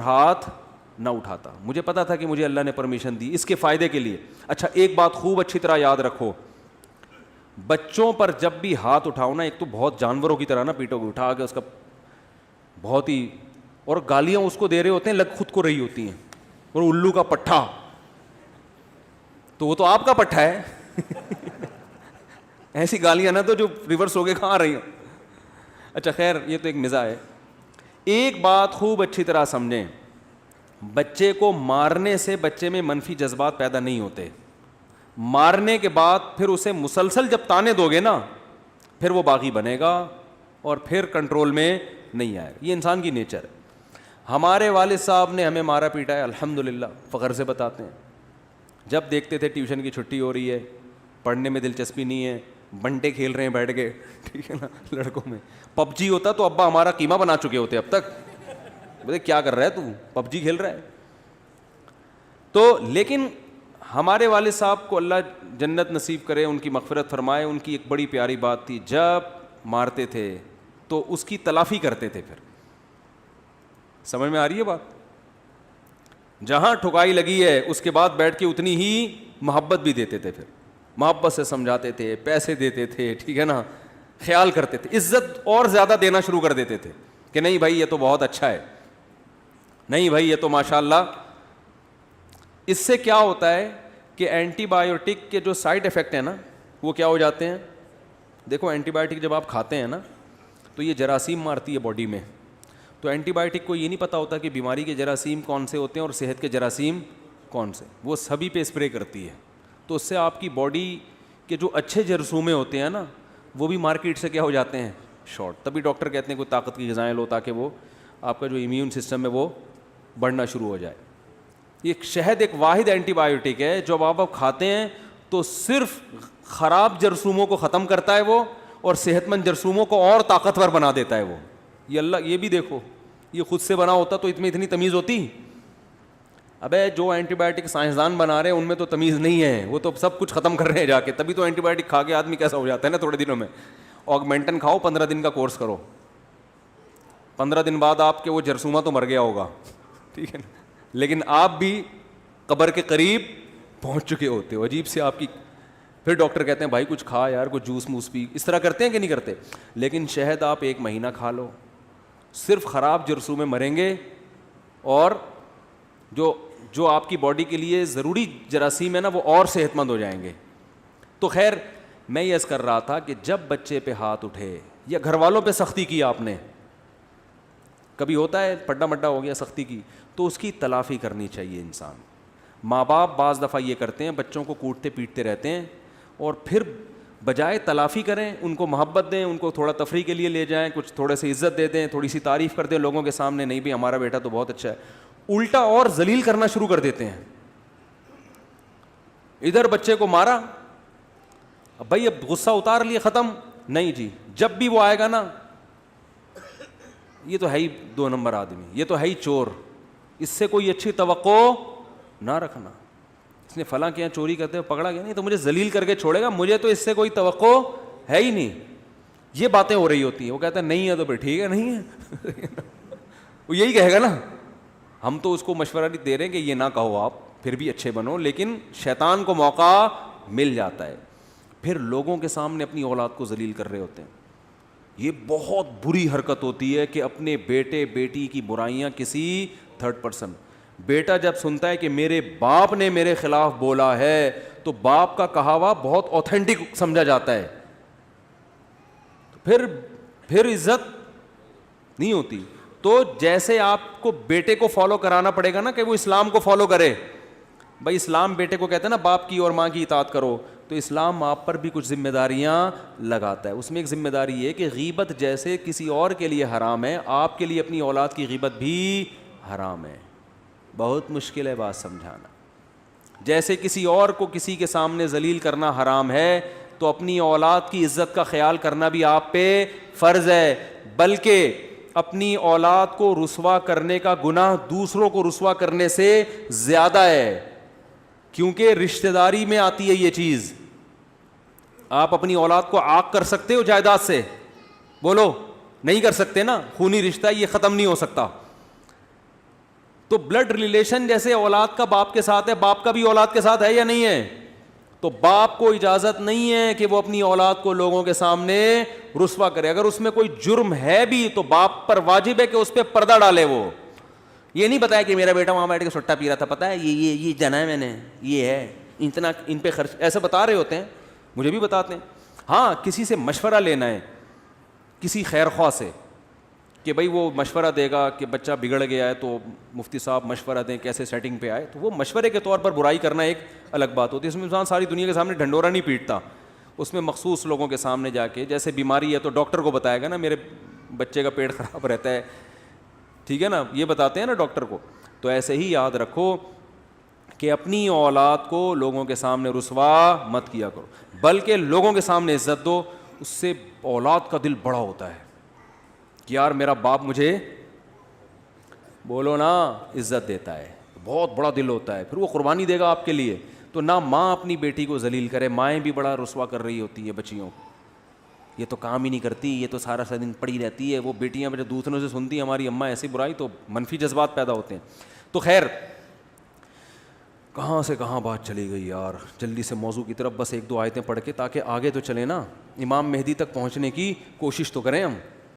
ہاتھ نہ اٹھاتا. مجھے پتا تھا کہ مجھے اللہ نے پرمیشن دی اس کے فائدے کے لیے. اچھا ایک بات خوب اچھی طرح یاد رکھو, بچوں پر جب بھی ہاتھ اٹھاؤ نا, ایک تو بہت جانوروں کی طرح نا پیٹو کو اٹھا کے اس کا بہت ہی, اور گالیاں اس کو دے رہے ہوتے ہیں, لگ خود کو رہی ہوتی ہیں, اور الو کا پٹھا, تو وہ تو آپ کا پٹھا ہے. ایسی گالیاں نہ تو جو ریورس ہو کے کہاں رہی ہیں. اچھا خیر یہ تو ایک مزاح ہے. ایک بات خوب اچھی طرح سمجھیں, بچے کو مارنے سے بچے میں منفی جذبات پیدا نہیں ہوتے. مارنے کے بعد پھر اسے مسلسل جب تانے دو گے نا, پھر وہ باغی بنے گا اور پھر کنٹرول میں نہیں آئے گا. یہ انسان کی نیچر ہے. ہمارے والد صاحب نے ہمیں مارا پیٹا ہے, الحمدللہ, فخر سے بتاتے ہیں. جب دیکھتے تھے ٹیوشن کی چھٹی ہو رہی ہے, پڑھنے میں دلچسپی نہیں ہے, بنٹے کھیل رہے ہیں بیٹھ کے, ٹھیک ہے نا, لڑکوں میں پب جی ہوتا تو ابا ہمارا قیمہ بنا چکے ہوتے اب تک. بولے کیا کر رہا ہے تو, پب جی کھیل رہا ہے. تو لیکن ہمارے والد صاحب کو اللہ جنت نصیب کرے, ان کی مغفرت فرمائے, ان کی ایک بڑی پیاری بات تھی, جب مارتے تھے تو اس کی تلافی کرتے تھے. پھر سمجھ میں آ رہی ہے بات؟ جہاں ٹھکائی لگی ہے اس کے بعد بیٹھ کے اتنی ہی محبت بھی دیتے تھے, پھر محبت سے سمجھاتے تھے, پیسے دیتے تھے, ٹھیک ہے نا, خیال کرتے تھے, عزت اور زیادہ دینا شروع کر دیتے تھے کہ نہیں بھائی یہ تو بہت اچھا ہے, نہیں بھائی یہ تو ماشاء اللہ. اس سے کیا ہوتا ہے کہ اینٹی بایوٹک کے جو سائڈ افیکٹ ہیں نا وہ کیا ہو جاتے ہیں. دیکھو اینٹی بایوٹک جب آپ کھاتے ہیں نا تو یہ جراثیم مارتی ہے باڈی میں, تو اینٹی بایوٹک کو یہ نہیں پتہ ہوتا کہ بیماری کے جراثیم کون سے ہوتے ہیں اور صحت کے جراثیم کون سے, وہ سبھی پہ اسپرے کرتی ہے. تو اس سے آپ کی باڈی کے جو اچھے جرثومے ہوتے ہیں نا وہ بھی مارکیٹ سے کیا ہو جاتے ہیں, شارٹ. تبھی ڈاکٹر کہتے ہیں کوئی طاقت کی غذائیں لو تاکہ وہ آپ کا جو امیون سسٹم ہے وہ بڑھنا شروع ہو جائے. یہ شہد ایک واحد اینٹی بایوٹک ہے جو آپ کھاتے ہیں تو صرف خراب جرثوموں کو ختم کرتا ہے وہ, اور صحت مند جرثوموں کو اور طاقتور بنا دیتا ہے وہ. یہ اللہ یہ بھی دیکھو, یہ خود سے بنا ہوتا تو اتنی تمیز ہوتی. ابے جو اینٹی بایوٹک سائنسدان بنا رہے ہیں ان میں تو تمیز نہیں ہے, وہ تو سب کچھ ختم کر رہے ہیں جا کے. تبھی تو اینٹی بایوٹک کھا کے آدمی کیسا ہو جاتا ہے نا تھوڑے دنوں میں. آگمنٹن کھاؤ, 15 دن کا کورس کرو, 15 دن بعد آپ کے وہ جرثومہ تو مر گیا ہوگا, ٹھیک ہے نا, لیکن آپ بھی قبر کے قریب پہنچ چکے ہوتے ہو. عجیب سے آپ کی. پھر ڈاکٹر کہتے ہیں بھائی کچھ کھا یار, کچھ جوس موس پی, اس طرح کرتے ہیں کہ نہیں کرتے. لیکن شہد آپ 1 مہینہ کھا لو, صرف خراب جرثومے مریں گے اور جو آپ کی باڈی کے لیے ضروری جراثیم ہے نا وہ اور صحت مند ہو جائیں گے. تو خیر میں یہ عرض کر رہا تھا کہ جب بچے پہ ہاتھ اٹھے یا گھر والوں پہ سختی کی آپ نے, کبھی ہوتا ہے پڈا مڈا ہو گیا سختی کی, تو اس کی تلافی کرنی چاہیے انسان. ماں باپ بعض دفعہ یہ کرتے ہیں, بچوں کو کوٹتے پیٹتے رہتے ہیں, اور پھر بجائے تلافی کریں ان کو محبت دیں, ان کو تھوڑا تفریح کے لیے لے جائیں, کچھ تھوڑے سے عزت دے دیں, تھوڑی سی تعریف کر دیں لوگوں کے سامنے, نہیں بھی ہمارا بیٹا تو بہت اچھا ہے, الٹا اور ذلیل کرنا شروع کر دیتے ہیں. ادھر بچے کو مارا, اب بھائی اب غصہ اتار لیے ختم, نہیں جی, جب بھی وہ آئے گا نا یہ تو ہے ہی 2 نمبر آدمی, یہ تو ہے ہی چور, اس سے کوئی اچھی توقع نہ رکھنا. اس نے فلاں کیا چوری کرتے ہوئے پکڑا گیا, نہیں تو مجھے ذلیل کر کے چھوڑے گا, مجھے تو اس سے کوئی توقع ہے ہی نہیں. یہ باتیں ہو رہی ہوتی ہیں. وہ کہتا ہے نہیں ہے تو پھر ٹھیک ہے, نہیں ہے. وہ یہی کہے گا نا. ہم تو اس کو مشورہ نہیں دے رہے ہیں کہ یہ نہ کہو آپ, پھر بھی اچھے بنو, لیکن شیطان کو موقع مل جاتا ہے. پھر لوگوں کے سامنے اپنی اولاد کو ذلیل کر رہے ہوتے ہیں. یہ بہت بری حرکت ہوتی ہے کہ اپنے بیٹے بیٹی کی برائیاں کسی تھرڈ پرسن. بیٹا جب سنتا ہے کہ میرے باپ نے میرے خلاف بولا ہے تو باپ کا کہا ہوا بہت اوتھینٹک سمجھا جاتا ہے, پھر عزت نہیں ہوتی. تو جیسے آپ کو بیٹے کو فالو کرانا پڑے گا نا کہ وہ اسلام کو فالو کرے. بھائی اسلام بیٹے کو کہتا ہے نا باپ کی اور ماں کی اطاعت کرو, تو اسلام آپ پر بھی کچھ ذمہ داریاں لگاتا ہے. اس میں ایک ذمہ داری یہ کہ غیبت جیسے کسی اور کے لیے حرام ہے, آپ کے لیے اپنی اولاد کی غیبت بھی حرام ہے. بہت مشکل ہے بات سمجھانا. جیسے کسی اور کو کسی کے سامنے ذلیل کرنا حرام ہے, تو اپنی اولاد کی عزت کا خیال کرنا بھی آپ پہ فرض ہے. بلکہ اپنی اولاد کو رسوا کرنے کا گناہ دوسروں کو رسوا کرنے سے زیادہ ہے, کیونکہ رشتہ داری میں آتی ہے یہ چیز. آپ اپنی اولاد کو عاق کر سکتے ہو جائیداد سے؟ بولو نہیں کر سکتے نا, خونی رشتہ یہ ختم نہیں ہو سکتا. تو بلڈ ریلیشن جیسے اولاد کا باپ کے ساتھ ہے, باپ کا بھی اولاد کے ساتھ ہے یا نہیں ہے؟ تو باپ کو اجازت نہیں ہے کہ وہ اپنی اولاد کو لوگوں کے سامنے رسوا کرے. اگر اس میں کوئی جرم ہے بھی تو باپ پر واجب ہے کہ اس پہ پردہ ڈالے. وہ یہ نہیں بتایا کہ میرا بیٹا وہاں بیٹھ کے سٹا پی رہا تھا, پتا ہے یہ جنا ہے میں نے, یہ ہے اتنا ان پہ خرچ, ایسا بتا رہے ہوتے ہیں, مجھے بھی بتاتے ہیں. ہاں کسی سے مشورہ لینا ہے, کسی خیر خواہ سے, کہ بھائی وہ مشورہ دے گا کہ بچہ بگڑ گیا ہے تو مفتی صاحب مشورہ دیں کیسے سیٹنگ پہ آئے, تو وہ مشورے کے طور پر برائی کرنا ایک الگ بات ہوتی ہے. اس میں انسان ساری دنیا کے سامنے ڈھنڈورا نہیں پیٹتا, اس میں مخصوص لوگوں کے سامنے جا کے, جیسے بیماری ہے تو ڈاکٹر کو بتائے گا نا میرے بچے کا پیٹ خراب رہتا ہے, ٹھیک ہے نا, یہ بتاتے ہیں نا ڈاکٹر کو. تو ایسے ہی یاد رکھو کہ اپنی اولاد کو لوگوں کے سامنے رسوا مت کیا کرو, بلکہ لوگوں کے سامنے عزت دو. اس سے اولاد کا دل بڑا ہوتا ہے کہ یار میرا باپ مجھے بولو نا عزت دیتا ہے, بہت بڑا دل ہوتا ہے, پھر وہ قربانی دے گا آپ کے لیے. تو نہ ماں اپنی بیٹی کو ذلیل کرے, مائیں بھی بڑا رسوا کر رہی ہوتی ہے بچیوں کو, یہ تو کام ہی نہیں کرتی, یہ تو سارا دن پڑی رہتی ہے. وہ بیٹیاں جب دوسروں سے سنتی ہیں ہماری اماں ایسی برائی, تو منفی جذبات پیدا ہوتے ہیں. تو خیر کہاں سے کہاں بات چلی گئی یار, جلدی سے موضوع کی طرف بس ایک دو آیتیں پڑھ کے, تاکہ آگے تو چلیں نا, امام مہدی تک پہنچنے کی کوشش تو کریں ہم.